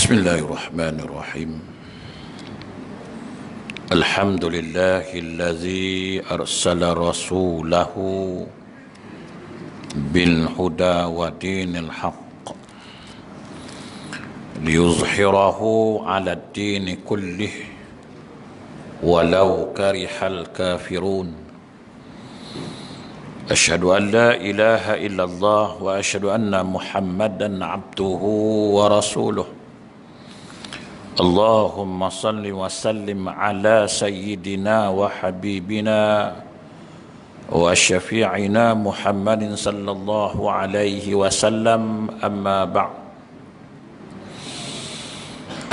Bismillahirrahmanirrahim. Alhamdulillahilladzi arsala rasulahu bil huda wa dinil haqq liyuzhirahu 'ala ad-din kullih walau karihal kafirun. Asyhadu an la ilaha illallah wa asyhadu anna Muhammadan 'abduhu wa rasuluh. Allahumma salli wa sallim ala sayyidina wa habibina wa syafi'ina Muhammadin sallallahu alaihi wasallam, amma ba'd.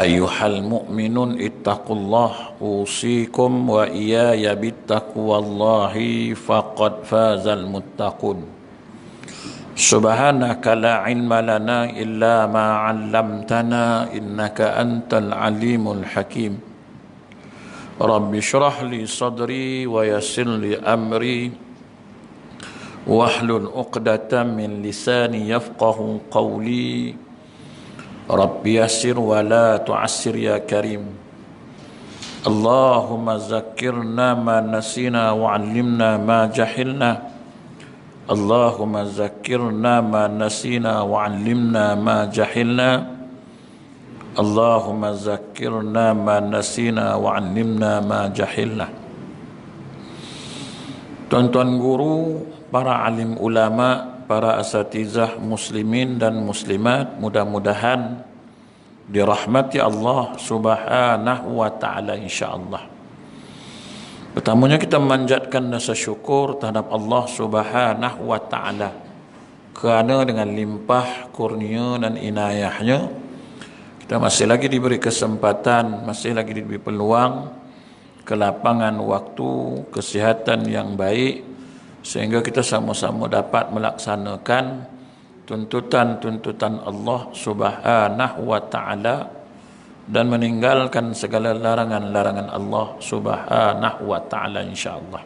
Ayyuhal mu'minun ittaqullah, usikum wa iyaya bittaqwallahi faqad fazal muttaqun. Subhanaka la ilma lana illa ma 'allamtana innaka antal alimul hakim. Rabbi shrah li sadri wa yassir li amri wahlul 'uqdatam min lisani yafqahu qawli. Rabbi yassir wa la tu'assir ya karim. Allahumma zakkirna ma nasina wa 'allimna ma jahilna. Allahumma zakkirna ma nasina wa 'allimna ma jahilna. Allahumma zakkirna ma nasina wa 'allimna ma jahilna. Tuan-tuan guru, para alim ulama, para asatizah muslimin dan muslimat, mudah-mudahan dirahmati Allah Subhanahu wa taala insyaallah. Pertamanya kita memanjatkan rasa syukur terhadap Allah Subhanahu wa taala kerana dengan limpah kurnia dan inayahnya kita masih lagi diberi kesempatan, masih lagi diberi peluang, kelapangan waktu, kesihatan yang baik sehingga kita sama-sama dapat melaksanakan tuntutan-tuntutan Allah Subhanahu wa taala dan meninggalkan segala larangan-larangan Allah Subhanahu wa taala insyaallah.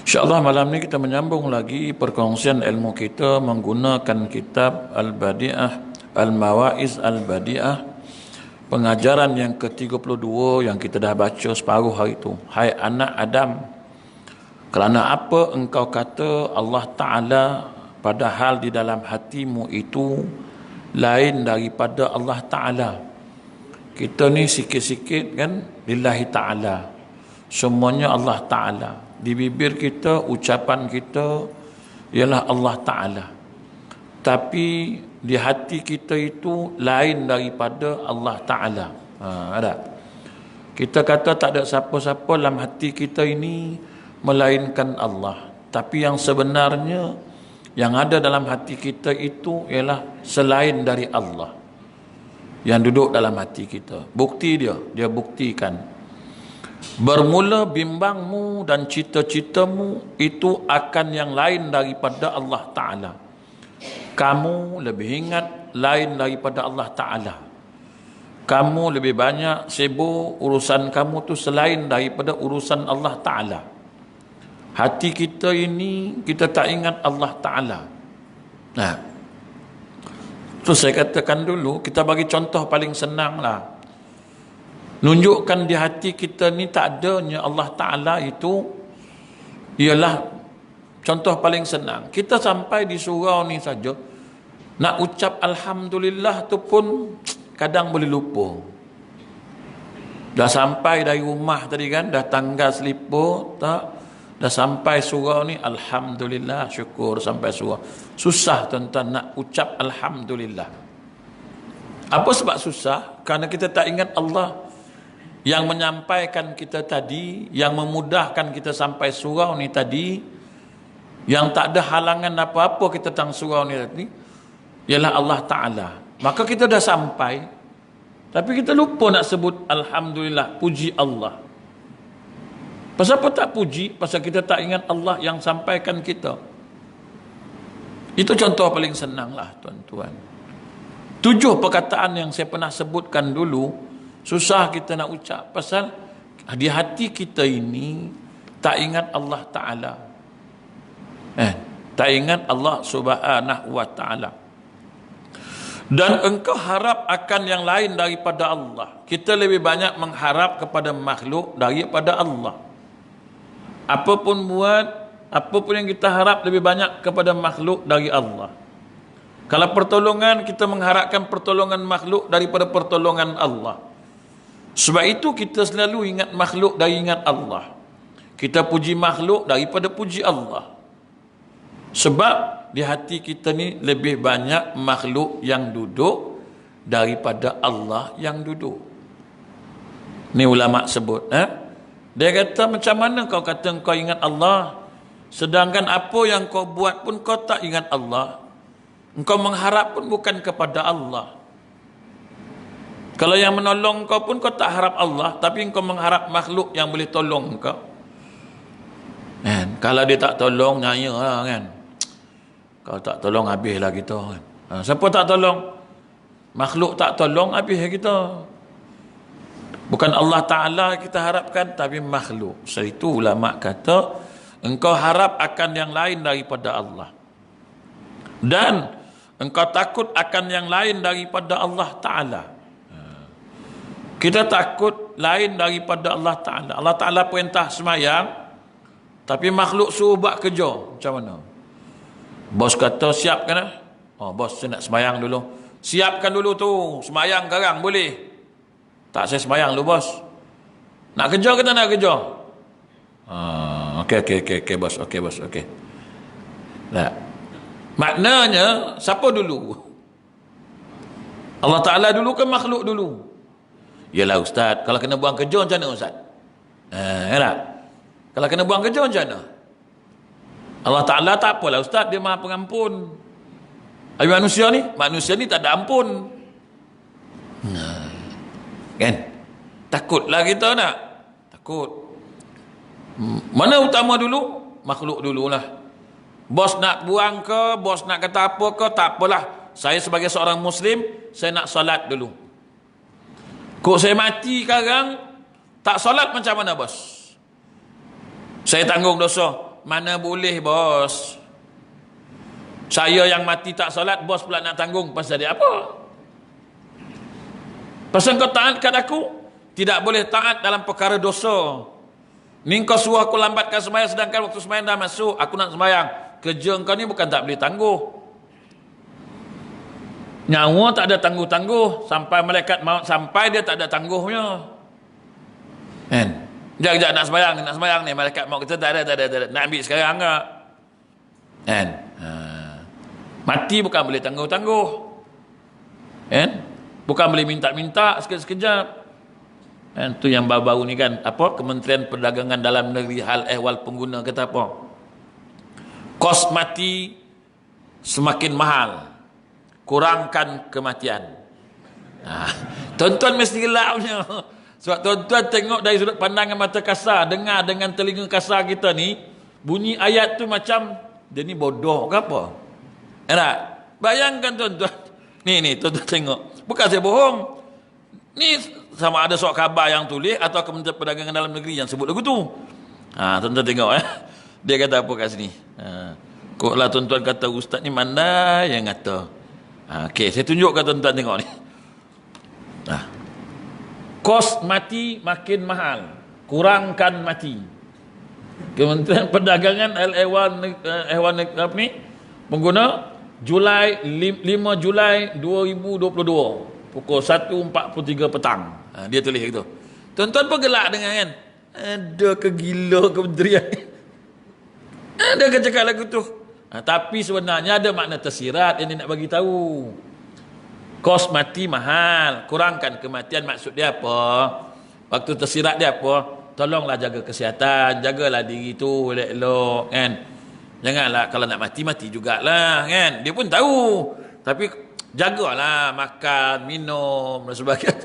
Insyaallah malam ni kita menyambung lagi perkongsian ilmu kita menggunakan kitab Al-Badi'ah, Al-Mawa'iz Al-Badi'ah, pengajaran yang ke-32 yang kita dah baca separuh hari itu. Hai anak Adam, kerana apa engkau kata Allah Ta'ala padahal di dalam hatimu itu lain daripada Allah Ta'ala. Kita ni sikit-sikit kan lillahi ta'ala, semuanya Allah Ta'ala. Di bibir kita, ucapan kita ialah Allah Ta'ala, tapi di hati kita itu lain daripada Allah Ta'ala. Ada kita kata tak ada siapa-siapa dalam hati kita ini melainkan Allah, tapi yang sebenarnya yang ada dalam hati kita itu ialah selain dari Allah yang duduk dalam hati kita. Bukti dia buktikan. Bermula bimbangmu dan cita-citamu itu akan yang lain daripada Allah Ta'ala. Kamu lebih ingat lain daripada Allah Ta'ala. Kamu lebih banyak sibuk urusan kamu tu selain daripada urusan Allah Ta'ala. Hati kita ini kita tak ingat Allah Ta'ala. Nah, tu saya katakan dulu, kita bagi contoh paling senang lah. Nunjukkan di hati kita ni tak adanya Allah Ta'ala itu ialah contoh paling senang. Kita sampai di surau ni saja, nak ucap Alhamdulillah tu pun kadang boleh lupa. Dah sampai dari rumah tadi kan, dah tanggal selipur tak? Dah sampai surau ni, Alhamdulillah, syukur sampai surau. Susah tuan-tuan nak ucap Alhamdulillah. Apa sebab susah? Kerana kita tak ingat Allah yang menyampaikan kita tadi, yang memudahkan kita sampai surau ni tadi, yang tak ada halangan apa-apa kita tang surau ni tadi, ialah Allah Ta'ala. Maka kita dah sampai, Tapi kita lupa nak sebut Alhamdulillah, puji Allah. Pasal apa tak puji? Pasal kita tak ingat Allah yang sampaikan kita. Itu contoh paling senang lah tuan-tuan. 7 perkataan yang saya pernah sebutkan dulu, susah kita nak ucap. Pasal di hati kita ini tak ingat Allah Ta'ala. Tak ingat Allah Subhanahu wa Ta'ala. Dan engkau harap akan yang lain daripada Allah. Kita lebih banyak mengharap kepada makhluk daripada Allah. Apapun buat, apapun yang kita harap lebih banyak kepada makhluk dari Allah. Kalau pertolongan, kita mengharapkan pertolongan makhluk daripada pertolongan Allah. Sebab itu kita selalu ingat makhluk dari ingat Allah. Kita puji makhluk daripada puji Allah. Sebab di hati kita ni lebih banyak makhluk yang duduk daripada Allah yang duduk. Ni ulama sebut. Dia kata, macam mana kau kata kau ingat Allah, sedangkan apa yang kau buat pun kau tak ingat Allah. Engkau mengharap pun bukan kepada Allah. Kalau yang menolong kau pun kau tak harap Allah, tapi engkau mengharap makhluk yang boleh tolong kau. Kalau dia tak tolong, nyaya lah kan. Kalau tak tolong, habislah kita kan. Siapa tak tolong? Makhluk tak tolong, habis kita. Bukan Allah Ta'ala kita harapkan, tapi makhluk. Sebab itu ulama kata, engkau harap akan yang lain daripada Allah. Dan engkau takut akan yang lain daripada Allah Ta'ala. Kita takut lain daripada Allah Ta'ala. Allah Ta'ala perintah semayang, tapi makhluk suruh buat kerja. Macam mana? Bos kata siapkan lah. Bos saya nak semayang dulu. Siapkan dulu tu, semayang sekarang boleh? Tak, saya semayang dulu bos. Nak kerja ke tak nak kerja? Okey bos, okey bos, okey. Nah, maknanya siapa dulu? Allah Ta'ala dulu ke makhluk dulu? Yalah ustaz, kalau kena buang kerja macam mana ustaz? Yalah. Kalau kena buang kerja macam mana? Allah Ta'ala tak apalah ustaz, dia maha pengampun. Habis manusia ni tak ada ampun. Kan? Takutlah kita nak. Takut. Mana utama dulu? Makhluk dululah. Bos nak buang ke, bos nak kata apa ke, tak apalah. Saya sebagai seorang Muslim, saya nak solat dulu. Kok saya mati sekarang, tak solat macam mana bos? Saya tanggung dosa. Mana boleh bos. Saya yang mati tak solat, bos pula nak tanggung. Pasal dia apa? Pasal kau taat kat aku, tidak boleh taat dalam perkara dosa. Ni kau suruh aku lambatkan sembahyang, sedangkan waktu sembahyang dah masuk, aku nak sembahyang. Kerja kau ni bukan tak boleh tangguh. Nyawa tak ada tangguh-tangguh. Sampai malaikat maut sampai, dia tak ada tangguhnya. Kan? Sekejap nak sembahyang ni, malaikat maut kata tak ada. Nak ambil sekarang enggak? Kan? Mati bukan boleh tangguh-tangguh. Kan? Bukan boleh minta-minta sekejap-sekejap. Kan? Tu yang baru-baru ni kan, apa? Kementerian Perdagangan Dalam Negeri hal ehwal pengguna kata apa? Kos mati semakin mahal. Kurangkan kematian. Tuan-tuan mesti gelapnya. Sebab tuan-tuan tengok dari sudut pandangan mata kasar, dengar dengan telinga kasar kita ni, bunyi ayat tu macam dia ni bodoh ke apa? Enak? Bayangkan tuan-tuan. Ni tuan-tuan tengok. Bukan saya bohong. Ni sama ada surat khabar yang tulis atau Kementerian Perdagangan Dalam Negeri yang sebut lagu tu. Tuan-tuan tengok Dia kata apa kat sini? Kok lah tuan-tuan kata ustaz ni mana yang kata? Okey, saya tunjukkan tuan-tuan tengok ni. Kos mati makin mahal. Kurangkan mati. Kementerian Perdagangan Ehwal apa ni? Pengguna Julai 5 Julai 2022 pukul 1.43 petang. Dia tulis gitu. Tuan-tuan pun gelak dengan kan? Ada kegila kementerian. Ada ke cakap lagu tu. Tapi sebenarnya ada makna tersirat yang dia nak bagi tahu. Kos mati mahal, kurangkan kematian, maksud dia apa? Waktu tersirat dia apa? Tolonglah jaga kesihatan, jagalah diri tu elok-elok kan. Janganlah kalau nak mati jugalah kan. Dia pun tahu. Tapi jagalah makan, minum dan sebagainya.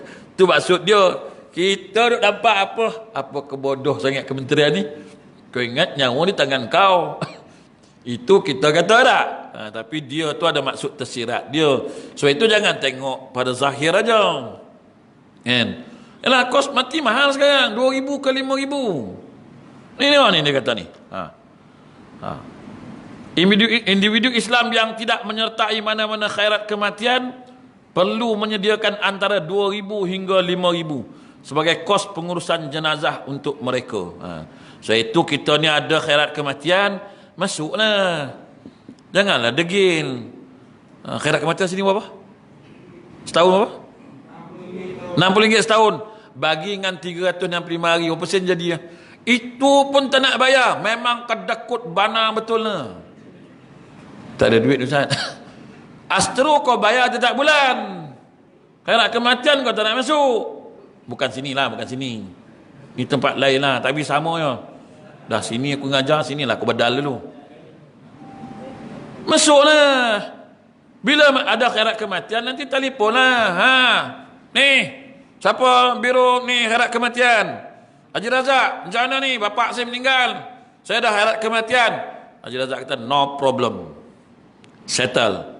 Itu maksud dia. Kita duk dapat apa? Apa kebodoh sangat kementerian ni? Kau ingat nyawa di tangan kau. Itu kita kata tak? Tapi dia tu ada maksud tersirat dia. So itu jangan tengok pada zahir aja. Kan? Yalah, kos mati mahal sekarang. 2,000 ke 5,000. Ni dia kata ni. Individu Islam yang tidak menyertai mana-mana khairat kematian perlu menyediakan antara 2,000 hingga 5,000 sebagai kos pengurusan jenazah untuk mereka. So itu kita ni ada khairat kematian, masuklah. Janganlah degil. Khairat kematian sini berapa? Setahun berapa? RM60 setahun. Bagi dengan 365 hari, berapa sen jadi? Itu pun tak nak bayar. Memang kedekut bana betul lah. Tak ada duit Ustaz. Astro kau bayar setiap bulan. Khairat kematian kau tak nak masuk. Bukan sini lah, bukan sini. Ni tempat lain lah, tapi sama je. Dah sini aku ngajar, sini lah aku bedal dulu. Masuklah. Bila ada khairat kematian, nanti telefon lah. Ni, siapa biro ni khairat kematian? Haji Razak, macam mana ni? Bapak saya meninggal. Saya dah khairat kematian. Haji Razak kata, no problem. Settle.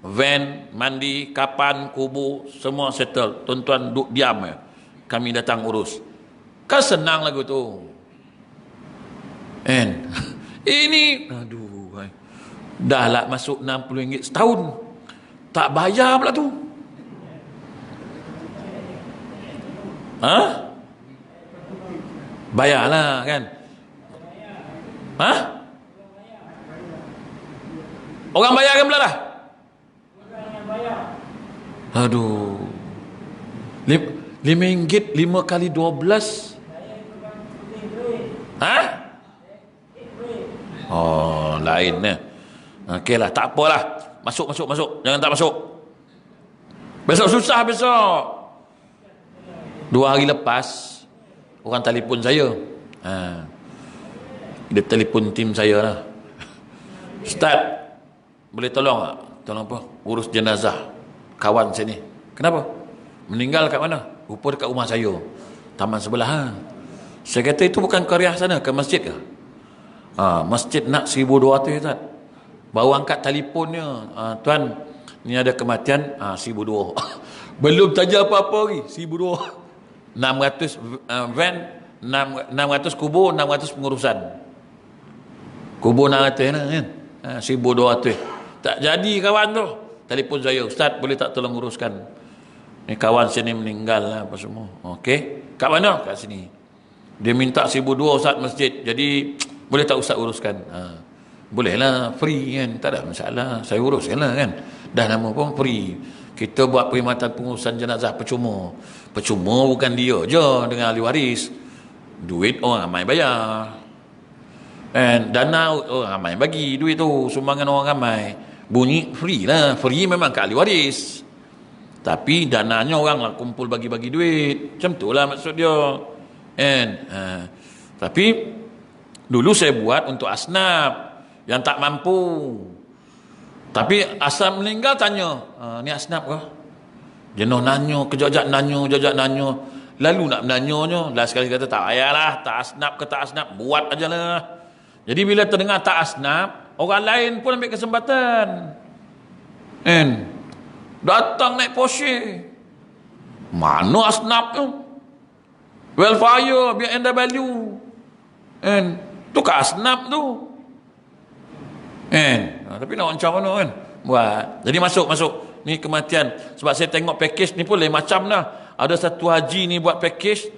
Van, mandi, kapan, kubur, semua settle. Tuan-tuan duduk diam ya. Kami datang urus. Kan senang lagu tu. And ini, aduh, dah lah masuk RM60 setahun. Tak bayar pula tu. Bayarlah kan. Orang bayar kan pula dah. Aduh. RM5 5 kali 12. Oh, lain ni. Okeylah, tak apalah. Masuk. Jangan tak masuk. Besok susah besok. 2 hari lepas orang telefon saya. Dia telefon tim saya lah. Ustaz, boleh tolong tak? Tolong apa? Urus jenazah kawan saya ni. Kenapa? Meninggal kat mana? Rupa dekat rumah saya. Taman sebelah. Saya kata itu bukan Qaryah sana, ke masjid ke? Masjid nak 1,200 Ustaz. Baru angkat telefonnya. Tuan, ni ada kematian 1,200. Belum saja apa-apa lagi. 1,200. 600 van, 600 kubur, 600 pengurusan. Kubur 600 lah kan. 1,200. Tak jadi kawan tu. Telefon saya, Ustaz boleh tak tolong uruskan? Ni kawan sini meninggal lah apa semua. Okey. Kat mana? Kat sini. Dia minta 1,200 Ustaz masjid. Jadi boleh tak Ustaz uruskan? Boleh lah, free kan. Tak ada masalah. Saya uruskan lah kan. Dah nama pun free. Kita buat perkhidmatan pengurusan jenazah percuma. Percuma bukan dia je dengan ahli waris. Duit orang ramai bayar. And dana orang ramai bagi duit tu. Sumbangan orang ramai. Bunyi free lah. Free memang ke ahli waris. Tapi dananya orang lah kumpul bagi-bagi duit. Macam tu lah maksud dia. And tapi dulu saya buat untuk asnaf yang tak mampu. Tapi asal meninggal tanya, ni asnaf ke? Jenuh nanya, kejap-kejap nanya. Lalu nak menanyanya, lah sekali kata tak payahlah, tak asnaf ke tak asnaf, buat aja lah. Jadi bila terdengar tak asnaf, orang lain pun ambil kesempatan. Datang naik Porsche. Mana asnaf tu? Welfare, BMW. Tu ke asnaf tu. Tapi nak macam mana kan buat. Jadi masuk ni kematian. Sebab saya tengok package ni pun lain macam dah. Ada satu haji ni buat package,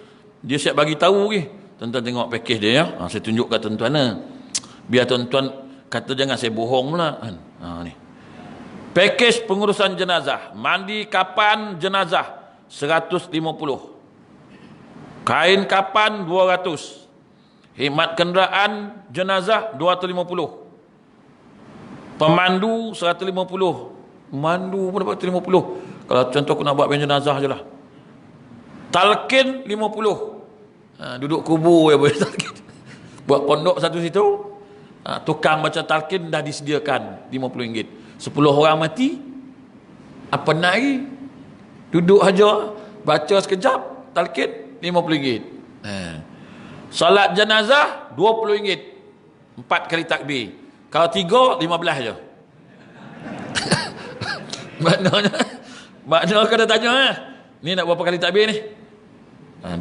dia siap bagi tahu ke. Tuan-tuan tengok package dia ya. Saya tunjuk kat tuan-tuan lah. Biar tuan-tuan kata jangan saya bohong pula kan. Ni package pengurusan jenazah. Mandi kapan jenazah 150. Kain kapan 200. Khidmat kenderaan jenazah 250. Pemandu 150. Pemandu pun dapat 150. Kalau contoh aku nak buat jenazah je lah. Talqin 50. Duduk kubur ya boleh talqin. Buat pondok satu situ. Tukang baca talqin dah disediakan RM50. 10 orang mati. Apa nak lagi? Duduk aja Baca sekejap, talqin RM50. Solat jenazah RM20. 4 kali takbir. Kalau 3, 15 je. Maknanya kena tanya ni nak berapa kali takbir ni?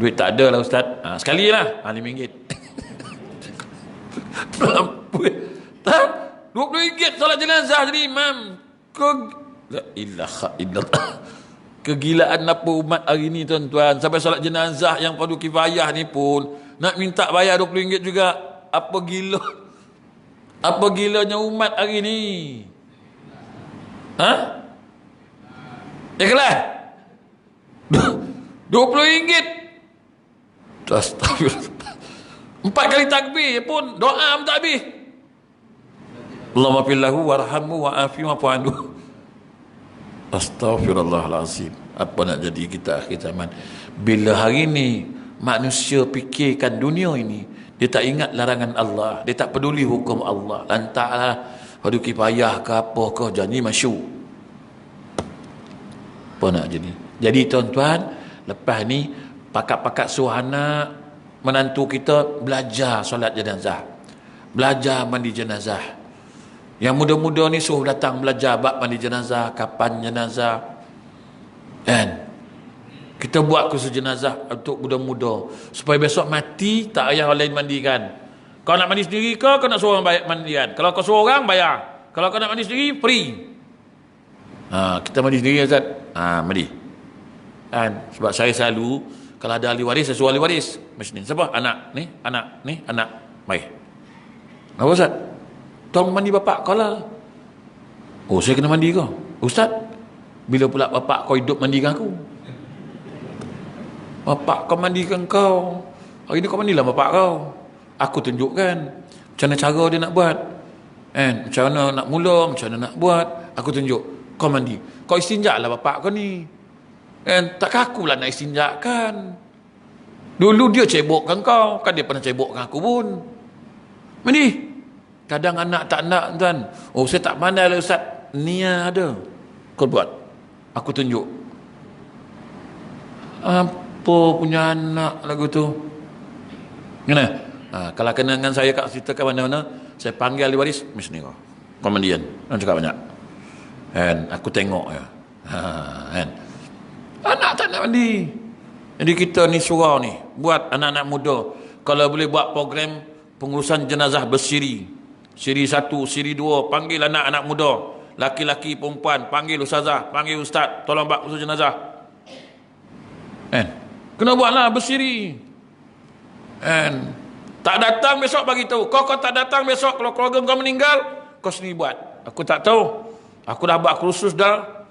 Duit tak ada lah ustaz. Sekali lah. RM5. Tak, RM20 solat jenazah jadi imam. La ilaha illallah. Kegilaan apa umat hari ni tuan-tuan, sampai solat jenazah yang fardu kifayah ni pun nak minta bayar RM20 juga. Apa gilanya umat hari ni? Ikhlas RM20. Astagfirullah. 4 kali takbir pun doa pun tak habis. Allahumma fillahu warhamhu wa'afi wa'fu anhu. Astaghfirullahalazim. Apa nak jadi kita akhir zaman? Bila hari ni manusia fikirkan dunia ini, dia tak ingat larangan Allah, dia tak peduli hukum Allah, lantaklah fardu kifayah ke apa ke jadi masyhur. Apa nak jadi? Jadi tuan-tuan, lepas ni pakat-pakat suruh anak menantu kita belajar solat jenazah, belajar mandi jenazah. Yang muda-muda ni suruh datang belajar bab mandi jenazah, kapan jenazah. Kan? Kita buat kursus jenazah untuk muda-muda supaya besok mati tak payah orang lain mandikan. Kau nak mandi sendiri ke kau nak suruh orang bayar mandikan? Kalau kau suruh orang bayar. Kalau kau nak mandi sendiri free. Kita mandi sendiri Ustaz. Mandi. Kan? Sebab saya selalu kalau ada ahli waris, saya suruh ahli waris. Mesti siapa? Anak ni, anak ni, anak. Baik. Apa Ustaz? Tolong mandi bapak kau lah. Oh, saya kena mandi kau? Ustaz, bila pula bapak kau hidup mandikan aku? Bapak kau mandikan kau. Hari ni kau mandilah bapak kau. Aku tunjukkan macam mana cara dia nak buat. Macam mana nak mula, macam mana nak buat. Aku tunjuk. Kau mandi. Kau istinjak lah bapak kau ni. Tak kaku lah nak istinjakkan. Dulu dia cebokkan kau. Kan dia pernah cebokkan aku pun. Mandi. Kadang anak tak nak tuan. Oh, saya tak pandai lah Ustaz. Ni ada. Kau buat. Aku tunjuk. Apa punya anak lagu tu? Kena? Kalau kena dengan saya kat cerita kat mana-mana, saya panggil ahli waris, mesti kau. Komandian. Jangan cakap banyak. Aku tengok ya. Anak tak nak mandi. Jadi kita ni surau ni, buat anak-anak muda. Kalau boleh buat program pengurusan jenazah bersiri. Siri 1, siri 2, panggil anak-anak muda. Laki-laki, perempuan, panggil ustazah, panggil ustaz, tolong buat usul jenazah. Kena buatlah bersiri. Tak datang besok bagi tahu. Kau tak datang besok kalau keluarga kau meninggal, kau sendiri buat. Aku tak tahu. Aku dah buat kursus dah.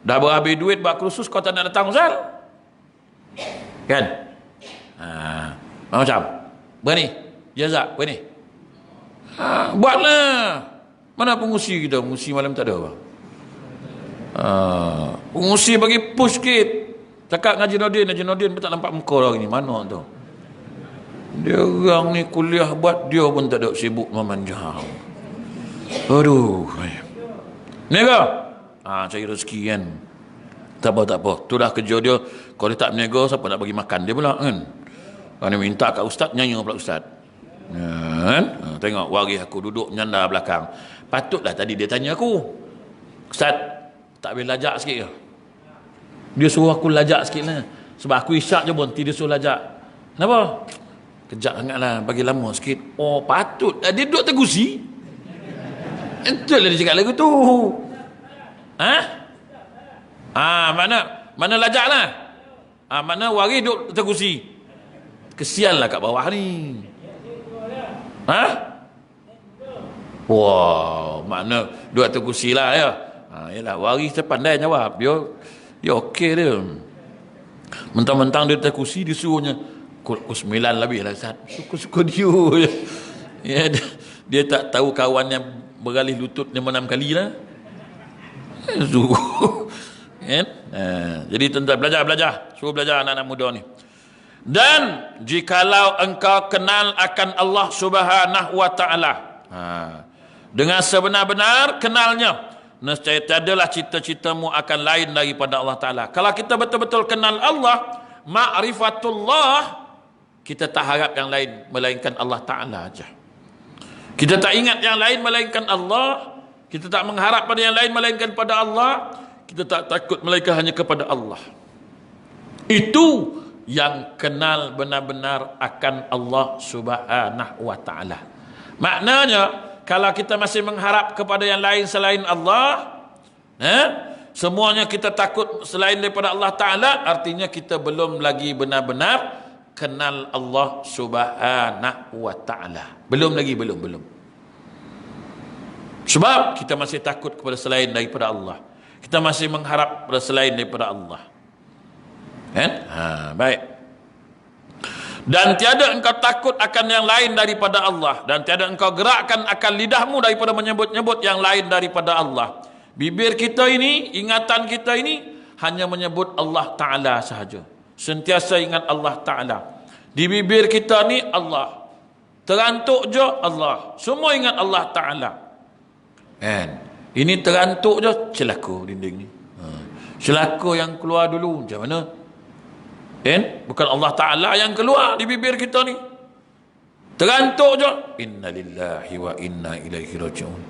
Dah berhabis duit buat kursus, kau tak nak datang Ustaz. Kan? Macam berani. Jazak berani. Buatlah. Mana pengusi kita? Pengusi malam tak ada apa? Pengusi bagi push sikit. Cakap dengan Haji Nordin pun tak nampak muka lagi ni. Mana tu? Dia orang ni kuliah buat, dia pun tak ada sibuk memanjang. Aduh. Ni ke? Cari rezeki kan. Tak apa. Tu dah kerja dia. Kalau dia tak berniaga, siapa nak bagi makan dia pula kan? Kalau dia minta kat ustaz, nyanyi pula ustaz. Tengok waris aku duduk menyandar belakang. Patutlah tadi dia tanya aku, Ustaz, tak boleh lajak sikit ke? Dia suruh aku lajak sikit lah. Sebab aku isyak je berhenti, dia suruh lajak. Kenapa? Kejap sangat lah, bagi lama sikit. Oh patut dia duduk tergusi. Betul lah dia cakap lagu tu. Mana lajak lah. Mana waris duduk tergusi. Kesian lah kat bawah ni. Wow, makna duduk atas kursi lah ya. Yalah, waris dia pandai jawab. Dia okey dia. Mentang-mentang dia atas kursi, dia suruhnya pukul 9 lebih lah Ustaz. Suka-suka dia. Ya, dia tak tahu kawannya beralih lutut 6 kali lah. Suruh. Jadi tuan-tuan belajar. Suruh belajar anak-anak muda ni. Dan jikalau engkau kenal akan Allah Subhanahu wa ta'ala, dengan sebenar-benar kenalnya, nescaya tiadalah cita-citamu akan lain daripada Allah Ta'ala. Kalau kita betul-betul kenal Allah, ma'rifatullah, kita tak harap yang lain melainkan Allah Ta'ala aja. Kita tak ingat yang lain melainkan Allah. Kita tak mengharap pada yang lain melainkan pada Allah. Kita tak takut melainkan hanya kepada Allah. Itu yang kenal benar-benar akan Allah Subhanahu wa Ta'ala. Maknanya, kalau kita masih mengharap kepada yang lain selain Allah, semuanya kita takut selain daripada Allah Ta'ala, artinya kita belum lagi benar-benar kenal Allah Subhanahu wa Ta'ala. Belum lagi, belum. Sebab kita masih takut kepada selain daripada Allah. Kita masih mengharap kepada selain daripada Allah. Kan? Baik. Dan tiada engkau takut akan yang lain daripada Allah, dan tiada engkau gerakkan akan lidahmu daripada menyebut-nyebut yang lain daripada Allah. Bibir kita ini, ingatan kita ini hanya menyebut Allah Ta'ala sahaja. Sentiasa ingat Allah Ta'ala. Di bibir kita ni Allah. Terantuk je Allah. Semua ingat Allah Ta'ala. Kan? Ini terantuk je celaka dinding ni. Celaka yang keluar dulu macam mana? Kan? Bukan Allah Ta'ala yang keluar di bibir kita ni. Terantuk je. Inna lillahi wa inna ilaihi raji'un.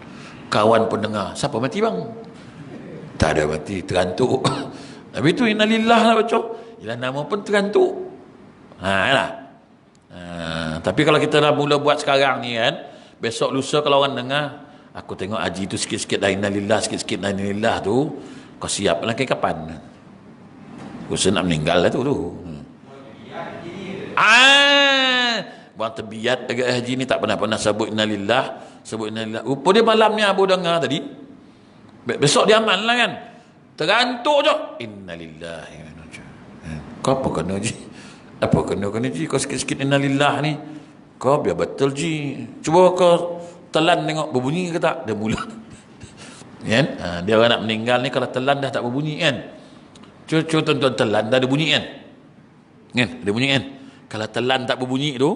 Kawan pendengar, siapa mati bang? Tak ada mati, terantuk. Tapi tu inna lillah lah baca. Ialah nama pun terantuk. Tapi kalau kita dah mula buat sekarang ni kan, besok lusa kalau orang dengar, aku tengok haji tu sikit-sikit dah inna lillah, sikit-sikit dah inna lillah tu, kau siap lah ke kapan? Rasa nak meninggal lah tu. Buang terbiat agak haji ni tak pernah sebut innalillah, sebut innalillah. Rupa dia malam ni Abu dengar tadi. Besok dia aman lah kan. Terantuk je innalillah. Kau apa kena ji? Apa kena ji? Kau sikit-sikit innalillah ni. Kau biar betul ji. Cuba kau telan tengok berbunyi ke tak? Dia mula. Kan? Dia orang nak meninggal ni kalau telan dah tak berbunyi kan. Cuba tuan-tuan telan dah ada bunyi kan. Kan? Ada bunyi kan? Kalau telan tak berbunyi tu,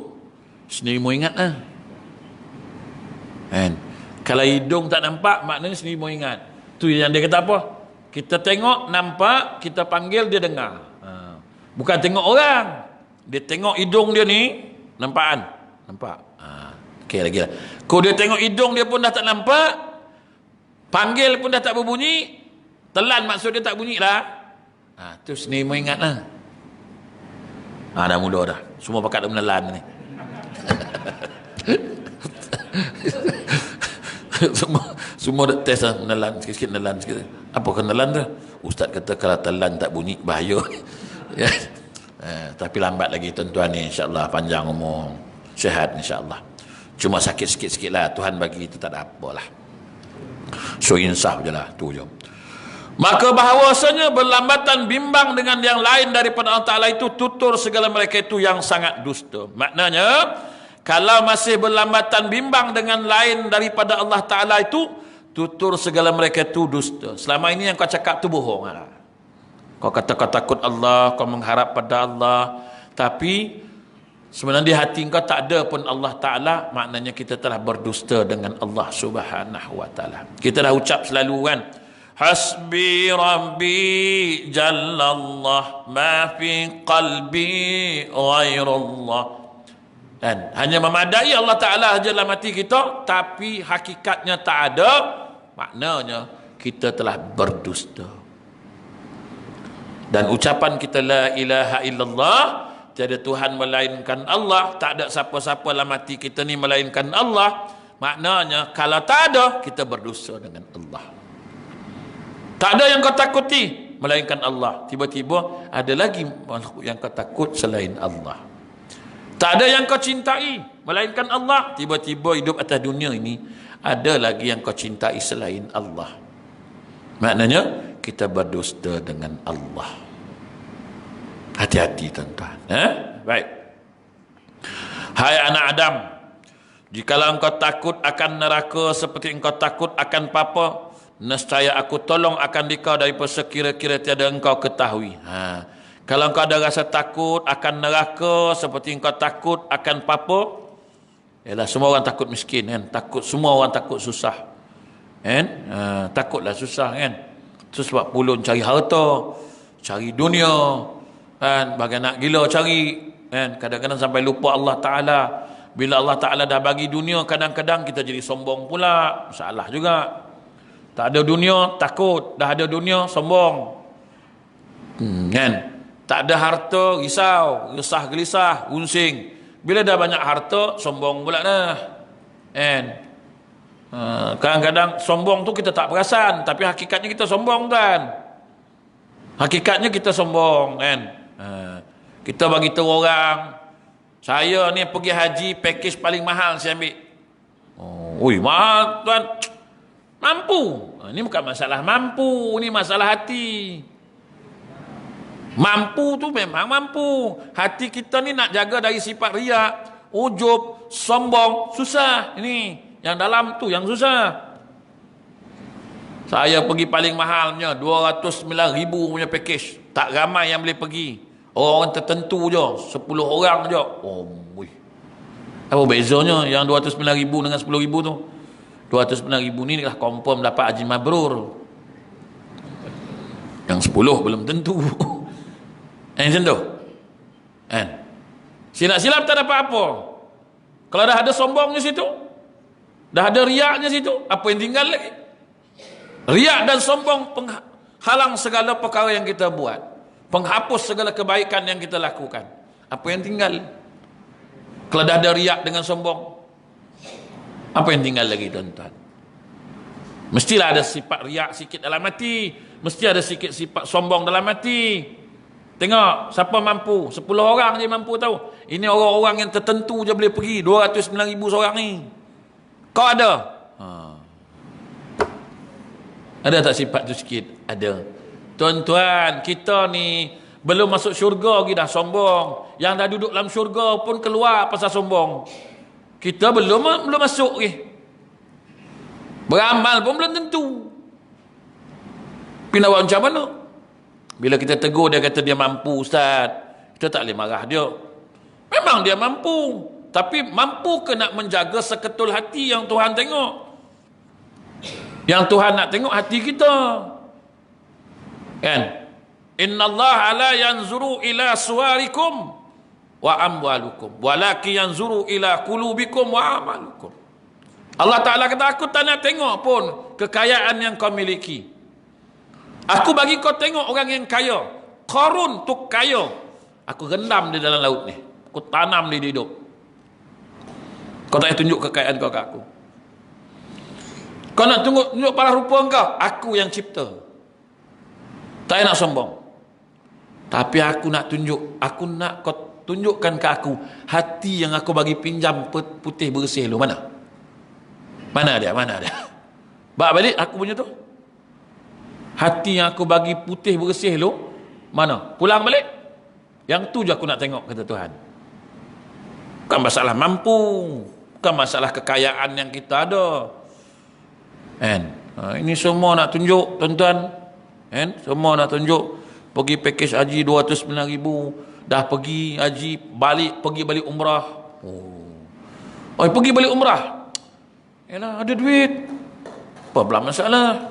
sendiri mau ingat lah. Kan? Kalau hidung tak nampak, maknanya sendiri mau ingat. Tu yang dia kata apa? Kita tengok, nampak, kita panggil, dia dengar. Bukan tengok orang. Dia tengok hidung dia ni, nampak kan? Nampak? Okey lagi lah. Kalau dia tengok hidung dia pun dah tak nampak, panggil pun dah tak berbunyi, telan maksud dia tak bunyi lah. Tu sendiri mau ingat lah. Dah mula dah. Semua pakat dah menelan ni. semua dah test lah. Menelan sikit-sikit, menelan sikit. Apa kenalan tu? Ustaz kata kalau telan tak bunyi bahaya. Ya. Tapi lambat lagi tuan-tuan ni, insyaAllah panjang umur, sihat insyaAllah. Cuma sakit sikit-sikit lah. Tuhan bagi itu tak ada apa lah. So insaf je lah. Tu je. Maka bahawasanya berlambatan bimbang dengan yang lain daripada Allah Ta'ala itu tutur segala mereka itu yang sangat dusta. Maknanya, kalau masih berlambatan bimbang dengan lain daripada Allah Ta'ala itu, tutur segala mereka itu dusta. Selama ini yang kau cakap tu bohong lah. Kau kata kau takut Allah, kau mengharap pada Allah, tapi sebenarnya di hati kau tak ada pun Allah Ta'ala, maknanya kita telah berdusta dengan Allah Subhanahu wa Ta'ala. Kita dah ucap selalu kan, Hasbi Rabbi Jallallah ma fi qalbi ghairullah. Dan hanya memadai Allah Ta'ala saja dalam hati kita, tapi hakikatnya tak ada, maknanya kita telah berdusta. Dan ucapan kita la ilaha illallah, tiada Tuhan melainkan Allah, tak ada siapa-siapa dalam hati kita ni melainkan Allah, maknanya kalau tak ada, kita berdosa dengan Allah. Tak ada yang kau takuti melainkan Allah. Tiba-tiba ada lagi makhluk yang kau takut selain Allah. Tak ada yang kau cintai melainkan Allah. Tiba-tiba hidup atas dunia ini ada lagi yang kau cintai selain Allah. Maknanya kita berdusta dengan Allah. Hati-hati tuan-tuan. Baik. Hai anak Adam, jikalau engkau takut akan neraka seperti engkau takut akan papa, nescaya aku tolong akan dikau daripada sekira-kira tiada engkau ketahui. Kalau engkau ada rasa takut akan neraka seperti engkau takut akan papa, ialah semua orang takut miskin kan, takut, semua orang takut susah. Kan? Takutlah susah kan. Tu sebab pulun cari harta, cari dunia, kan? Bagai nak gila cari, kan? Kadang-kadang sampai lupa Allah Ta'ala. Bila Allah Ta'ala dah bagi dunia, kadang-kadang kita jadi sombong pula. Masalah juga. Tak ada dunia, takut. Dah ada dunia, sombong. Kan? Tak ada harta, risau, resah gelisah, unsing. Bila dah banyak harta, sombong pula dah. Kan? Kadang-kadang sombong tu kita tak perasan, tapi hakikatnya kita sombong kan. Hakikatnya kita sombong kan. Kita bagi tahu orang, saya ni pergi haji package paling mahal saya ambil. Oi, mahal tuan. Mampu. Ini bukan masalah mampu, ini masalah hati. Mampu tu memang mampu. Hati kita ni nak jaga dari sifat riak, ujub, sombong, susah. Ini yang dalam tu yang susah. Saya pergi paling mahalnya 209,000 punya package. Tak ramai yang boleh pergi. Orang tertentu je, 10 orang je. Apa bezanya yang 209,000 dengan 10,000 tu? 209,000 ni lah confirm dapat haji mabrur. Yang 10 belum tentu. Macam tu. Silap-silap tak dapat apa. Kalau dah ada sombongnya situ, dah ada riaknya situ, apa yang tinggal lagi? Riak dan sombong penghalang segala perkara yang kita buat, penghapus segala kebaikan yang kita lakukan. Apa yang tinggal? Kalau dah ada riak dengan sombong, apa yang tinggal lagi tuan-tuan? Mestilah ada sifat riak sikit dalam hati, mesti ada sikit sifat sombong dalam hati. Tengok siapa mampu, 10 orang je mampu tahu. Ini orang-orang yang tertentu je boleh pergi, 209,000 seorang ni. Kau ada? Ada tak sifat tu sikit? Ada. Tuan-tuan, kita ni belum masuk syurga lagi dah sombong. Yang dah duduk dalam syurga pun keluar pasal sombong. Kita belum masuk lagi. Beramal pun belum tentu. Tapi nak buat macam mana? Bila kita tegur dia kata dia mampu ustaz, kita tak boleh marah dia. Memang dia mampu, tapi mampu ke nak menjaga seketul hati yang Tuhan tengok? Yang Tuhan nak tengok hati kita. Kan? Innallaha la yanzuru ila suwarikum wa amwalukum, walakin yanzuru ila qulubikum wa amalukum. Allah Ta'ala kata, aku tak nak tengok pun kekayaan yang kau miliki. Aku bagi kau tengok orang yang kaya. Qarun tu kaya. Aku rendam dia dalam laut ni. Aku tanam dia hidup. Kau tak payah tunjuk kekayaan kau ke aku. Kau nak tunjuk parah rupa kau, aku yang cipta. Tak payah nak sombong. Tapi aku nak tunjuk, aku nak kau tunjukkan ke aku hati yang aku bagi pinjam putih bersih lu. Mana? Mana dia? Bawa balik aku punya tu. Hati yang aku bagi putih bersih lu, mana? Pulang balik. Yang tu je aku nak tengok, kata Tuhan. Bukan masalah mampu, bukan masalah kekayaan yang kita ada. Ini semua nak tunjuk, tuan-tuan. Semua nak tunjuk. Pergi package haji 209,000, dah pergi haji, pergi balik umrah. Pergi balik umrah. Yalah, ada duit. Apa pula masalah?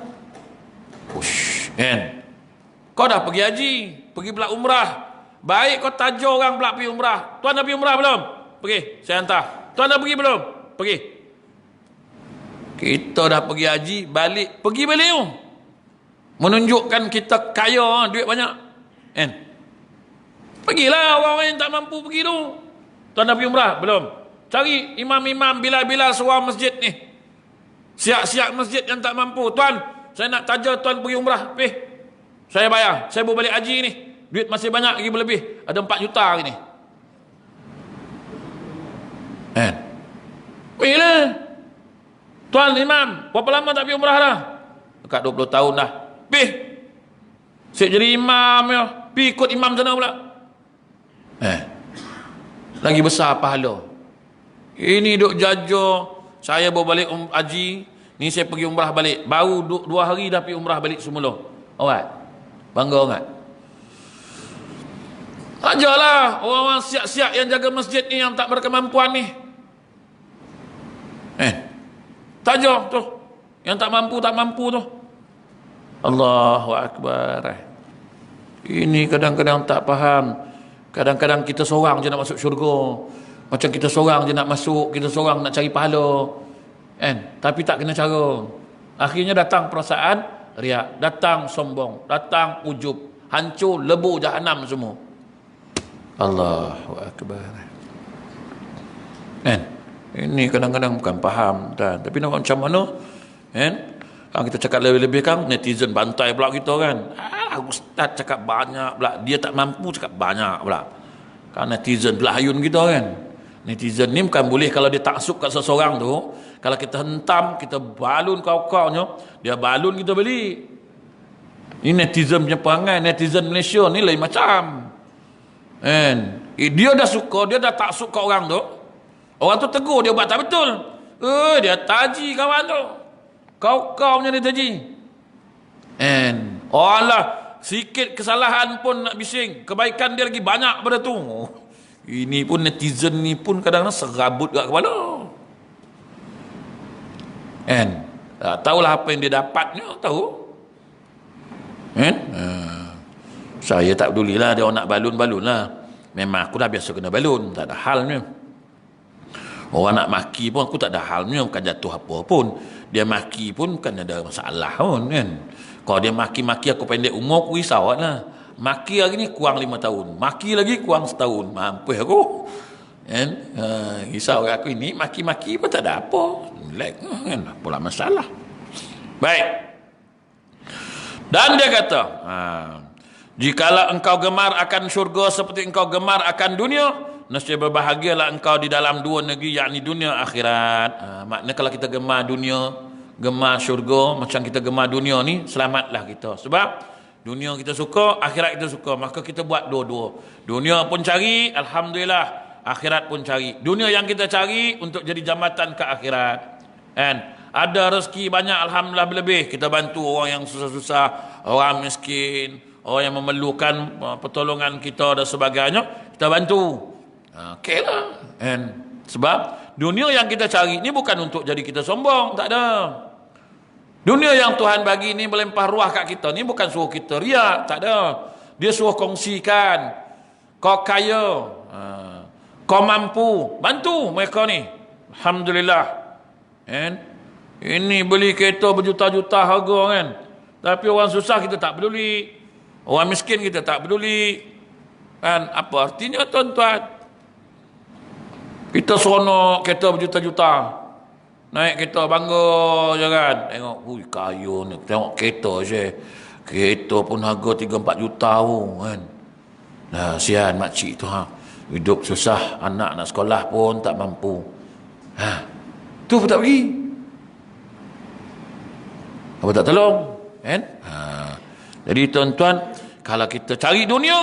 Kau dah pergi haji, pergi pula umrah. Baik kau tajuk orang pula pergi umrah. Tuan dah pergi umrah belum? Pergi, saya hantar. Tuan dah pergi belum? Pergi. Kita dah pergi haji, pergi balik. Menunjukkan kita kaya, duit banyak. Pergilah orang-orang yang tak mampu pergi tu. Tuan dah pergi umrah belum? Cari imam-imam bila-bila suara masjid ni. Siap-siap masjid yang tak mampu. Tuan, saya nak taja tuan pergi umrah. Saya bayar. Saya baru balik haji ni. Duit masih banyak lagi berlebih. Ada 4 juta hari ni. Pergilah. Tuan imam, berapa lama tak pergi umrah dah? Dekat 20 tahun dah. Saya jadi imam ya. Ikut imam sana pula. Lagi besar pahala. Ini duk jajah. Saya baru balik haji. Ni saya pergi umrah balik. Baru 2 hari dah pergi umrah balik semula. Alright. Bangga sangat. Ajarlah orang-orang siap-siap yang jaga masjid ni, yang tak berkemampuan ni. Tajuk tu. Yang tak mampu tu. Allahu Akbar. Ini kadang-kadang tak faham. Kadang-kadang kita seorang je nak masuk syurga. Macam kita seorang je nak masuk, kita seorang nak cari pahala. Tapi tak kena cara. Akhirnya datang perasaan riak, datang sombong, datang ujub, hancur, lebur jahanam semua. Allahu Akbar. Ini kadang-kadang bukan faham. Tapi nak macam mana? Kalau kita cakap lebih-lebih kan, netizen bantai pula kita kan. Ustaz cakap banyak pula, dia tak mampu cakap banyak pula. Kan netizen pula hayun kita kan. Netizen ni bukan boleh kalau dia taksub kat seseorang tu, kalau kita hentam, kita balun kau-kaunya, dia balun kita beli. Ini netizen punya perangai. Netizen Malaysia ni lain macam. Dia dah suka, dia dah taksub kat orang tu, orang tu tegur dia buat tak betul. Dia taji kawan tu, kau-kau punya dia taji. Allah, sikit kesalahan pun nak bising, kebaikan dia lagi banyak pada tu. Ini pun netizen ni pun kadang-kadang serabut kat kepala. Tahulah apa yang dia dapatnya, tahu. Saya tak pedulilah dia orang nak balun-balun lah. Memang aku dah biasa kena balun, tak ada halnya. Orang nak maki pun aku tak ada halnya, bukan jatuh apa pun. Dia maki pun bukan ada masalah pun kan. Kalau dia maki-maki aku pendek umur, aku risau lah. Maki hari ni kurang 5 tahun, maki lagi kurang setahun, mampus aku. Risau aku ini, maki-maki pun tak ada apa. Relax kan, pula masalah. Baik. Dan dia kata, jikalau engkau gemar akan syurga seperti engkau gemar akan dunia, nescaya berbahagialah engkau di dalam dua negeri, yakni dunia akhirat. Maknanya kalau kita gemar dunia, gemar syurga, macam kita gemar dunia ni, selamatlah kita. Sebab dunia kita suka, akhirat kita suka, maka kita buat dua-dua. Dunia pun cari, alhamdulillah. Akhirat pun cari. Dunia yang kita cari untuk jadi jambatan ke akhirat. Ada rezeki banyak, alhamdulillah berlebih, kita bantu orang yang susah-susah, orang miskin, orang yang memerlukan pertolongan kita dan sebagainya, kita bantu. Okey lah. Sebab dunia yang kita cari ni bukan untuk jadi kita sombong, tak ada. Dunia yang Tuhan bagi ni melempah ruah kat kita ni bukan suruh kita riak, tak ada. Dia suruh kongsikan. Kau kaya, kau mampu, bantu mereka ni. Alhamdulillah. Ini beli kereta berjuta-juta harga kan. Tapi orang susah kita tak peduli. Orang miskin kita tak peduli. Apa artinya tuan-tuan? Kita seronok kereta berjuta-juta. Naik kereta bangga je kan. Tengok, kaya ni. Tengok kereta je. Kereta pun harga 3-4 juta pun kan. Sian makcik tu hidup susah, anak nak sekolah pun tak mampu. Tu pun tak pergi. Apa tak tolong? Jadi tuan-tuan, kalau kita cari dunia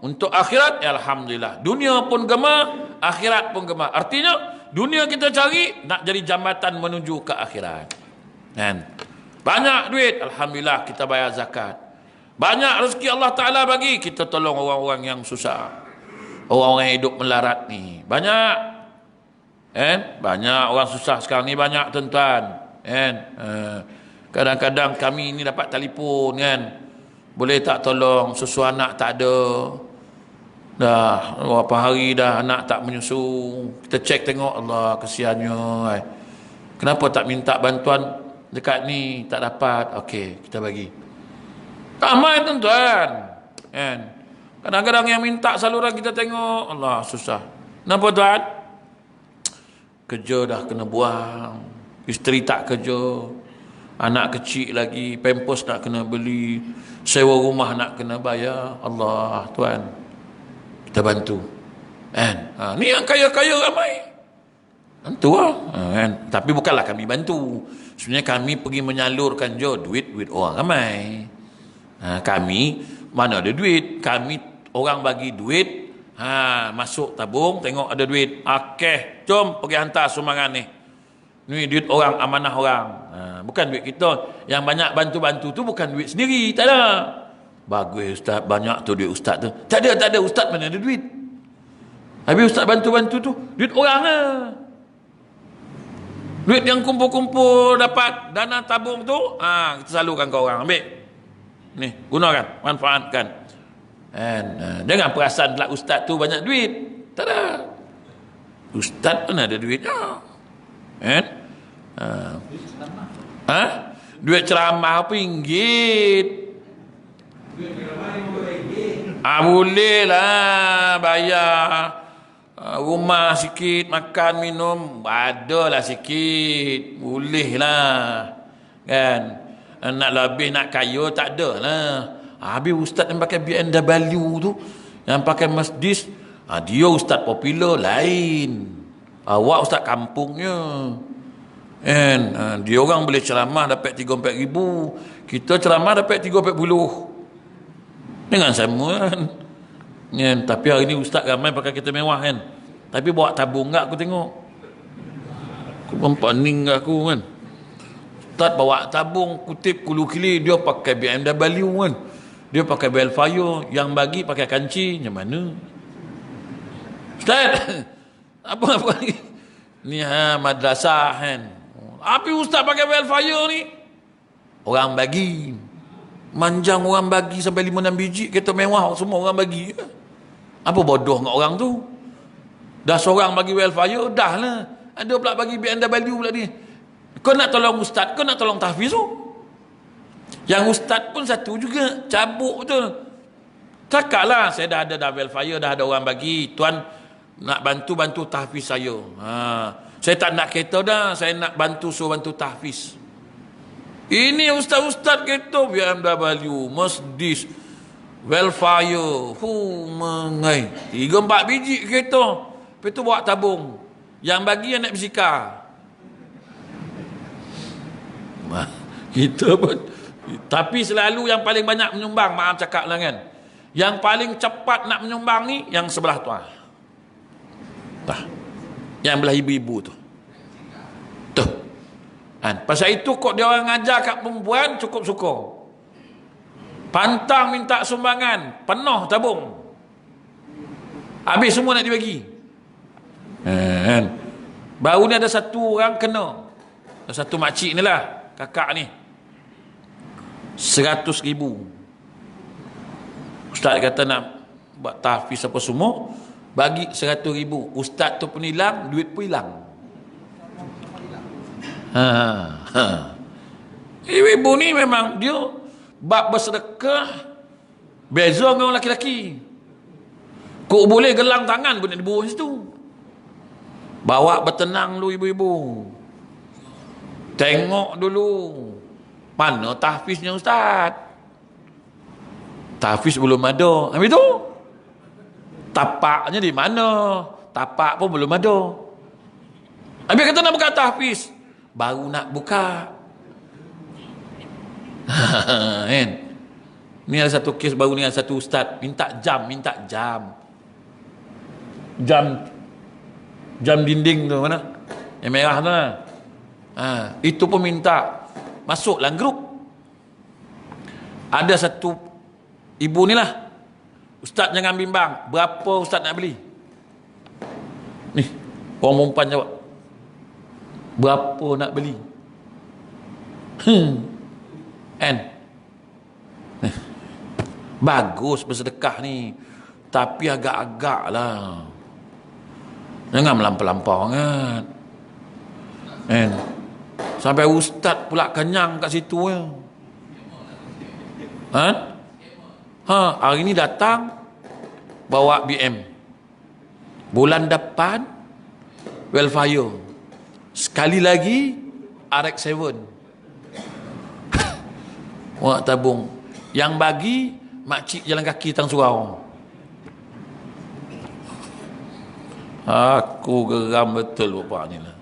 untuk akhirat, ya alhamdulillah. Dunia pun gemar, akhirat pun gemar. Artinya dunia kita cari nak jadi jambatan menuju ke akhirat. Banyak duit, alhamdulillah kita bayar zakat. Banyak rezeki Allah Ta'ala bagi, kita tolong orang-orang yang susah, orang-orang yang hidup melarat ni. Banyak. Banyak orang susah sekarang ni, banyak tuan-tuan. Kadang-kadang kami ni dapat telefon kan, boleh tak tolong susu anak tak ada. Dah berapa hari dah anak tak menyusu. Kita cek tengok, Allah kesiannya. Kenapa tak minta bantuan dekat ni, tak dapat. Okey, kita bagi. Ramai tuan-tuan. Kadang-kadang yang minta saluran kita tengok, Allah susah. Kenapa tuan? Kerja dah kena buang, isteri tak kerja, anak kecil lagi, pampers nak kena beli, sewa rumah nak kena bayar. Allah tuan, kita bantu. Ni yang kaya-kaya ramai. Bantu lah. Tapi bukanlah kami bantu. Sebenarnya kami pergi menyalurkan je duit orang ramai. Kami mana ada duit, kami orang bagi duit, masuk tabung, tengok ada duit, okey, jom pergi hantar sumbangan ni. Ni duit orang, amanah orang. Bukan duit kita. Yang banyak bantu-bantu tu bukan duit sendiri, tak ada. Bagus ustaz, banyak tu duit ustaz tu. Tak ada ustaz mana ada duit. Habis ustaz bantu-bantu tu duit orang lah. Duit yang kumpul-kumpul dapat dana tabung tu, kita salurkan ke orang. Ambil. Ni, gunakan, manfaatkan. Jangan perasan pula ustaz tu banyak duit. Tak ada. Ustaz pun ada duitnya. Kan? Duit ceramah RM5. Boleh lah bayar rumah sikit, makan minum adalah sikit, boleh lah kan. Nak lebih, nak kaya tak ada lah. Habis ustaz yang pakai BMW tu, yang pakai Mercedes, dia ustaz popular lain. Awak ustaz kampungnya kan. Dia orang boleh ceramah dapat 3-4 ribu, kita ceramah dapat 30-40 dengan sama kan. Tapi hari ni ustaz ramai pakai kereta mewah kan, tapi bawa tabung tak aku tengok. Aku pening aku kan. Ustaz bawa tabung kutip kulu kili, dia pakai BMW kan, dia pakai Belfire, yang bagi pakai kanci. Macam mana ustaz? apa lagi ni madrasah kan. Apa ustaz pakai Belfire ni? Orang bagi, manjang orang bagi sampai 5-6 biji kereta mewah, semua orang bagi. Apa bodoh dengan orang tu? Dah seorang bagi Belfire, dah lah. Ada pula bagi BMW pula ni. Kau nak tolong ustaz, kau nak tolong tahfiz tu? Yang ustaz pun satu juga, cabuk betul. Cakap lah, saya dah ada Belfire, dah ada orang bagi, tuan nak bantu tahfiz saya. Saya tak nak kereta dah, saya nak suruh bantu tahfiz. Ini ustaz-ustaz kereta BMW, Mercedes, Belfire, mengai 3-4 biji kereta. Lepas tu bawa tabung, yang bagi yang naik bisikal. Kita pun, tapi selalu yang paling banyak menyumbang, maaf cakap lah kan, yang paling cepat nak menyumbang ni yang sebelah tuan, yang belah ibu-ibu tu. Pasal itu kok dia orang ngajar kat perempuan cukup syukur. Pantang minta sumbangan, penuh tabung, habis semua nak dibagi. Baru ni ada satu orang kena, satu makcik ni lah, kakak ni, 100 ribu. Ustaz kata nak buat tahfiz apa semua, bagi 100 ribu. Ustaz tu pun hilang, duit pun hilang. Ibu ni memang dia bab bersedekah beza dengan orang lelaki. Kok boleh gelang tangan pun nak dibuang situ. Bawa bertenang dulu ibu-ibu, tengok dulu mana tahfiznya ustaz. Tahfiz belum ada, habis tu tapaknya di mana? Tapak pun belum ada. Habis kata nak buka tahfiz, baru nak buka. Kan? Ni ada satu kes baru ni, ada satu ustaz minta jam dinding tu mana? Yang merah tu lah. Itu pun minta masuk dalam grup. Ada satu ibu ni lah, ustaz jangan bimbang, berapa ustaz nak beli? Ni orang perempuan jawab, berapa nak beli? Kan? Bagus bersedekah ni, tapi agak-agak lah, jangan melampau-lampau sangat. Kan? Sampai ustaz pula kenyang kat situ ya. Hari ni datang bawa BM, bulan depan Welfare, sekali lagi RX-7. Wah, tabung yang bagi makcik jalan kaki tang surau. Aku geram betul bapak ni lah.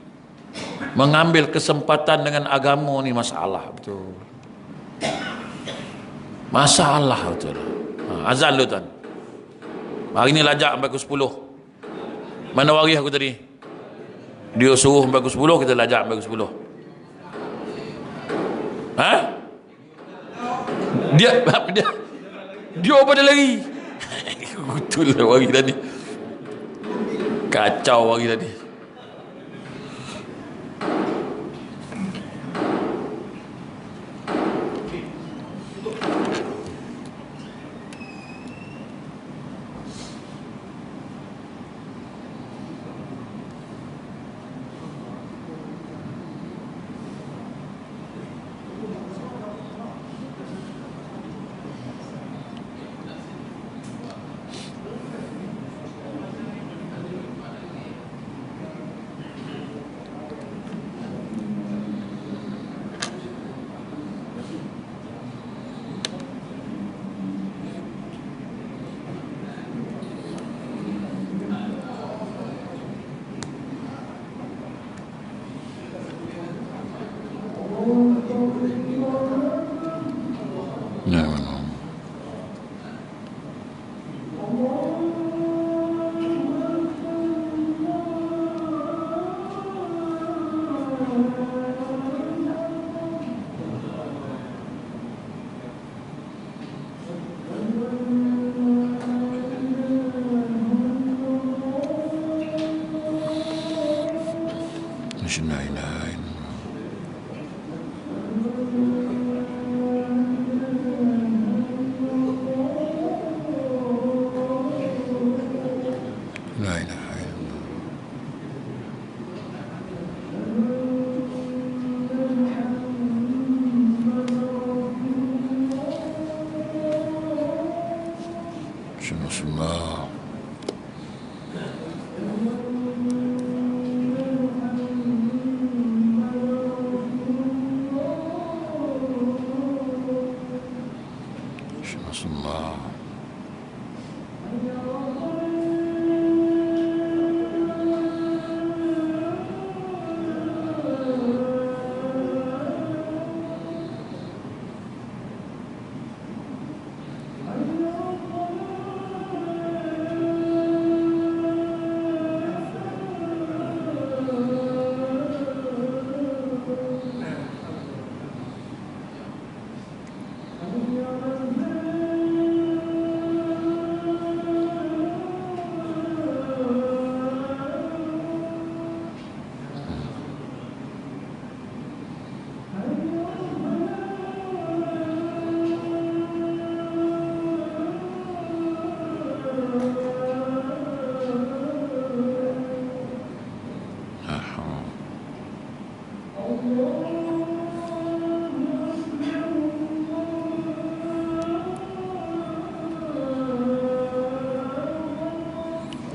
Mengambil kesempatan dengan agama ni masalah betul. Masalah betul. Azan lu tuan. Hari ni lajak sampai pukul 10. Mana waris aku tadi? Dia suruh sampai pukul 10, kita lajak sampai pukul 10. Dia apa dia lari? Betul lah hari tadi. Kacau hari tadi.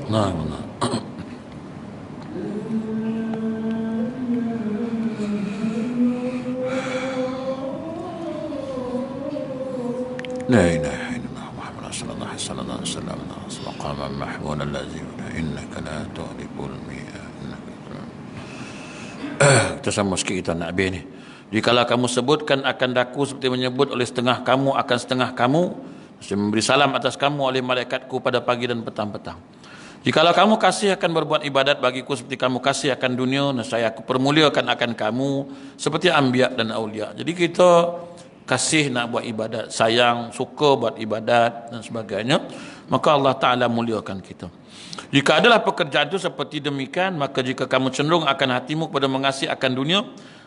Nah, nah. La ilaha illallah Muhammad sallallahu alaihi wasallam maqaman mahmud allazi innaka la tuhlibul mi'ad. Kita sama sikit kita nak habis ni. Jikalau kamu sebutkan akan daku seperti menyebut oleh setengah kamu akan setengah kamu, saya memberi salam atas kamu oleh malaikatku pada pagi dan petang-petang. Jikalau kamu kasih akan berbuat ibadat bagiku seperti kamu kasih akan dunia, nescaya aku permuliakan akan kamu seperti anbiya dan aulia. Jadi kita kasih nak buat ibadat, sayang, suka buat ibadat dan sebagainya, maka Allah Ta'ala muliakan kita. Jika adalah pekerjaan itu seperti demikian, maka jika kamu cenderung akan hatimu kepada mengasihi akan dunia,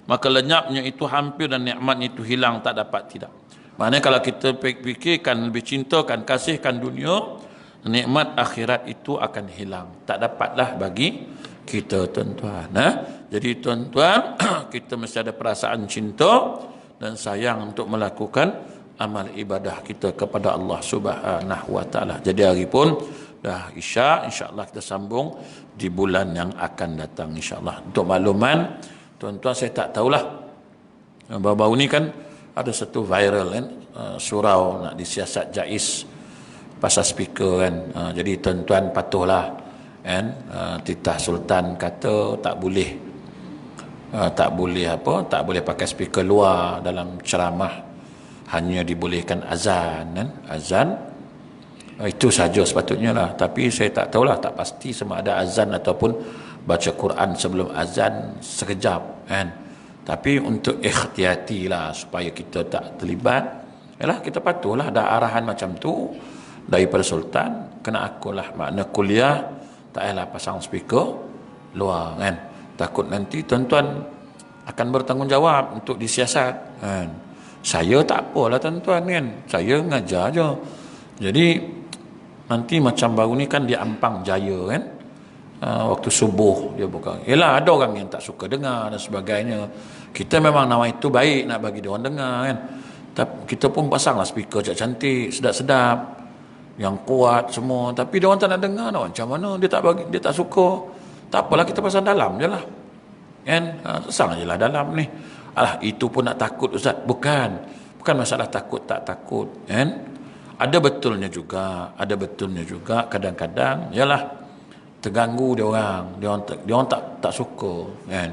maka lenyapnya itu hampir dan nikmatnya itu hilang tak dapat tidak. Maknanya kalau kita fikirkan, lebih cintakan, kasihkan dunia, nikmat akhirat itu akan hilang, tak dapatlah bagi kita, tuan-tuan. Jadi tuan-tuan, kita mesti ada perasaan cinta dan sayang untuk melakukan amal ibadah kita kepada Allah Subhanahu wa taala. Jadi hari pun dah Isya, insya-Allah kita sambung di bulan yang akan datang insya-Allah. Untuk makluman tuan-tuan, saya tak tahulah, baru-baru ni kan ada satu viral kan, surau nak disiasat Jais pasal speaker kan. Jadi tuan-tuan patuhlah kan, Titah Sultan kata tak boleh tak boleh pakai speaker luar dalam ceramah, hanya dibolehkan azan kan, azan itu saja sepatutnya lah. Tapi saya tak tahulah, tak pasti sama ada azan ataupun baca Quran sebelum azan sekejap kan. Tapi untuk ikhtiyati lah supaya kita tak terlibat, yalah kita patuhlah, ada arahan macam tu daripada Sultan, kena akulah. Makna kuliah tak payahlah pasang speaker luar kan, takut nanti tuan-tuan akan bertanggungjawab untuk disiasat kan. Saya tak apalah tuan-tuan kan, saya ngajar je. Jadi nanti macam baru ni kan di Ampang Jaya kan, waktu subuh dia buka, yalah ada orang yang tak suka dengar dan sebagainya. Kita memang nama itu baik nak bagi dia orang dengar kan, tapi kita pun pasanglah speaker cantik, sedap-sedap, yang kuat semua, tapi dia orang tak nak dengar tau. Macam mana dia tak bagi, dia tak suka, tak apalah kita pasang dalam je lah kan, pasang je lah dalam ni. Alah, itu pun nak takut Ustaz? Bukan masalah takut tak takut kan. Ada betulnya juga kadang-kadang yalah terganggu dia orang tak suka kan,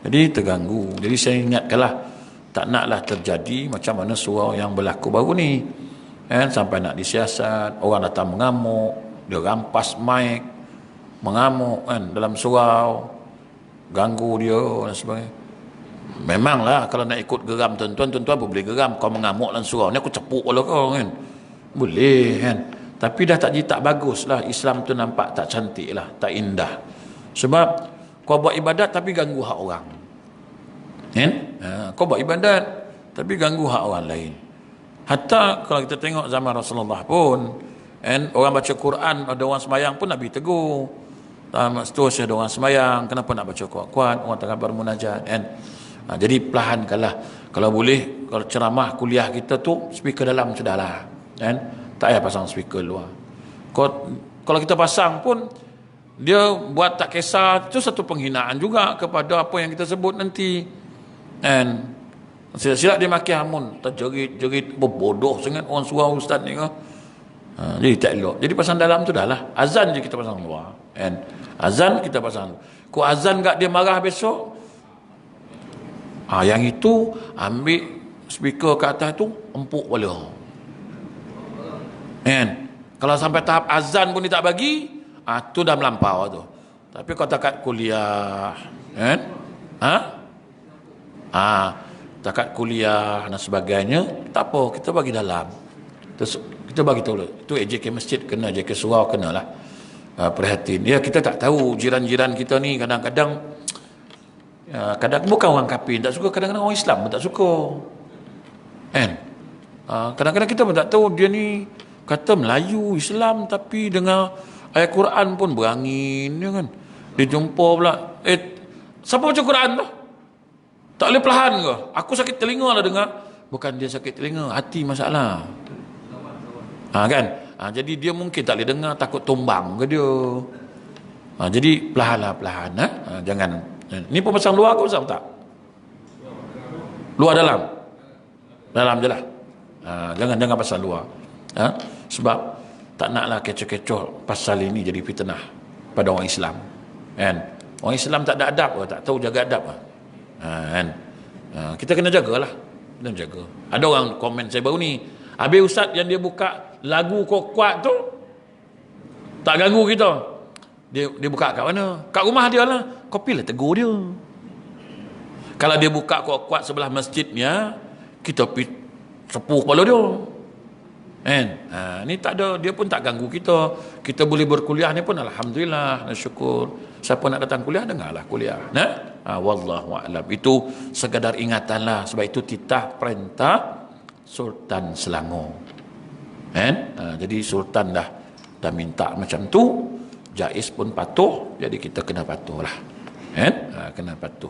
jadi terganggu. Jadi saya ingatkanlah, tak naklah terjadi macam mana surau yang berlaku baru ni kan, sampai nak disiasat, orang datang mengamuk, dia rampas mic, mengamuk kan dalam surau, ganggu dia dan sebagainya. Memanglah kalau nak ikut geram tuan-tuan pun boleh geram. Kau mengamuk dalam surau ni, aku cepuk kepala kau kan. Boleh kan. Tapi dah tak bagus lah. Islam tu nampak tak cantik lah, tak indah. Sebab kau buat ibadat tapi ganggu hak orang. Kan? Kau buat ibadat tapi ganggu hak orang lain. Hatta kalau kita tengok zaman Rasulullah pun, orang baca Quran, ada orang semayang pun Nabi tegur. Seterusnya ada orang semayang, kenapa nak baca kuat-kuat, orang tengah bermunajat kan. Jadi perlahankanlah. Kalau boleh, kalau ceramah kuliah kita tu speaker dalam sudahlah kan. Tak payah pasang speaker luar. Kalau kita pasang pun dia buat tak kisah, itu satu penghinaan juga kepada apa yang kita sebut nanti kan. Silap dia maki hamun, terjerit-jerit, berbodoh sangat orang surau ustaz ni ke. Jadi tak elok. Jadi pasang dalam tu dah lah. Azan je kita pasang luar kan. Azan kita pasang. Kau azan kat dia marah besok, yang itu ambil speaker kat atas tu empuk kepala kan. Kalau sampai tahap azan pun dia tak bagi, tu dah melampau tu. Tapi kau takat kuliah kan, takat kuliah dan sebagainya, tak apa, kita bagi dalam. Terus kita bagi tahu tu AJK masjid kena, AJK surau kenalah. Perhatian ya, kita tak tahu jiran-jiran kita ni kadang-kadang kadang bukan orang kafir tak suka, kadang-kadang orang Islam pun tak suka kan. Kadang-kadang kita pun tak tahu dia ni kata Melayu Islam tapi dengar ayat Quran pun berangin ya kan. Dia jumpa pula siapa baca Quran tu tak boleh perlahan ke, aku sakit telinga lah dengar. Bukan dia sakit telinga, hati masalah kan. Jadi dia mungkin tak boleh dengar, takut tumbang ke dia. Jadi perlahan jangan. Ni pun pasang luar ke pasang tak? Luar dalam? Dalam je lah. Jangan pasang luar. Sebab tak naklah kecoh-kecoh pasal ini jadi fitnah pada orang Islam kan. Orang Islam tak ada adab ke, tak tahu jaga adab kan. Kita kena jagalah. Kena jaga. Ada orang komen saya baru ni, habis ustaz yang dia buka lagu kuat-kuat tu tak ganggu kita. Dia buka kat mana? Kat rumah dia lah. Kopi lah tegur dia. Kalau dia buka kuat-kuat sebelah masjidnya, kita pergi sepuh kepala dia kan. Ni tak ada, dia pun tak ganggu kita. Kita boleh berkuliah ni pun alhamdulillah, syukur. Siapa nak datang kuliah, dengarlah kuliah. Wallahu a'lam. Itu sekadar ingatan lah. Sebab itu titah perintah Sultan Selangor kan. Jadi Sultan dah minta macam tu, Jais pun patuh, jadi kita kena patuh lah kan. Kena patuh.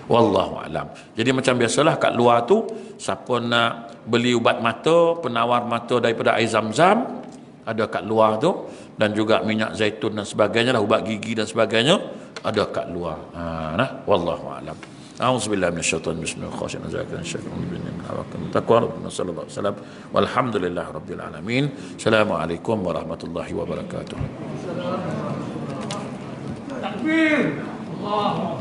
Wallahu alam. Jadi macam biasalah kat luar tu, siapa nak beli ubat mata, penawar mata daripada air zam-zam ada kat luar tu, dan juga minyak zaitun dan sebagainya lah, ubat gigi dan sebagainya ada kat luar. Wallahu alam. A'udzubillahi minasyaitonir rajim. Bismillahirrahmanirrahim. Walhamdulillahirabbil alamin. Assalamualaikum warahmatullahi wabarakatuh. Takbir. Allah.